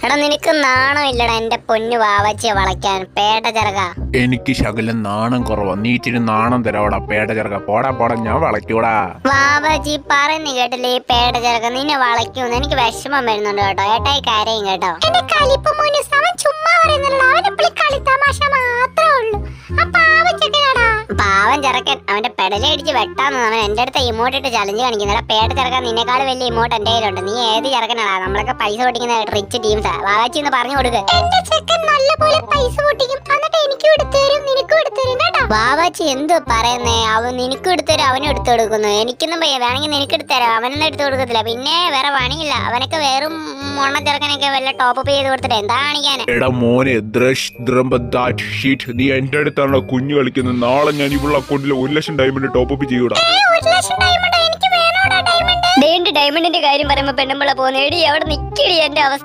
എടാ നിനക്ക് നാണം ഇല്ലടാ എന്റെ പൊന്നു വാവച്ചിയെ വളയ്ക്കാൻ പേട്ട ചെറുക. എനിക്ക് ശകലം നാണം കുറവാ. നീ ഇച്ചിരി നാണം തരാവടാ പേട ചെറുക്ക. പോടാ പോടാ, ഞാൻ വളയ്ക്കൂടാ. വാവച്ചി പറയുന്ന കേട്ടില്ലേ ഈ പേട്ട ചെറുക നിന്നെ വളയ്ക്കൂന്ന്. എനിക്ക് വിഷമം വരുന്നുണ്ട് കേട്ടോ. ഏട്ടായി കരയും കേട്ടോ. എന്റെ കലിപ്പ് മോനുസ് അവൻ ചുമ്മാ പറയുന്നില്ലടാ. അവനെപ്പോഴും കളിത്തമാശ മാത്രമേ ഉള്ളൂ. പാവൻ ചെറുക്കൻ അവന്റെ പെടലടിച്ച് വെട്ടാന്ന് അവൻ എന്റെ അടുത്ത് ഇമോട്ടിട്ട് ചലഞ്ച് കാണിക്കുന്നില്ല. പേട്ട ചെറുക്കാൻ നിന്നെക്കാൾ വലിയ ഇമോട്ട് എന്റെ കയ്യിലുണ്ട്. നീ ഏത് ചെറുക്കനാടാ? നമ്മളൊക്കെ പൈസ പൊട്ടിക്കുന്ന റിച്ച് ടീംസാ. വാവാച്ചി എന്ന് പറഞ്ഞു കൊടുക്കുക. എന്റെ ചെക്കൻ നല്ലപോലെ പൈസ പൊട്ടിക്കും, എന്നിട്ട് എനിക്ക് എടുത്തു തരും, നിനക്കും എടുത്തു തരും കേട്ടോ. വാവാച്ചി എന്ത് പറയുന്നേ? അവൻ നിനക്കും എടുത്തു തരും, അവനും എടുത്തു കൊടുക്കുന്നു. എനിക്കൊന്നും വേണമെങ്കിൽ നിനക്ക് എടുത്തു തരാം, അവനൊന്നും എടുത്തു കൊടുക്കത്തില്ല. പിന്നെ വേറെ പണിയില്ല. അവനൊക്കെ വെറും മൊണ്ണ ചെറുക്കനൊക്കെ വല്ല ടോപ്പ് അപ്പ് ചെയ്ത് കൊടുത്തിട്ട് എന്താ കാണിക്കാന്? എടാ മോനെ, നീ എന്റെ അടുത്താണ് കുഞ്ഞു കളിക്കുന്നത്. നാളെ ഞാൻ ഇവിടെ അക്കൗണ്ടിൽ 1,00,000 ഡയമണ്ട് ടോപ്പ് അപ്പ് ചെയ്യൂടാ. ഡയമണ്ടിന്റെ കാര്യം പറയുമ്പോ പെണ്ണുമ്പള പോകുന്ന എടി അവിടെ നിക്കടി എന്റെ അവസ്ഥ.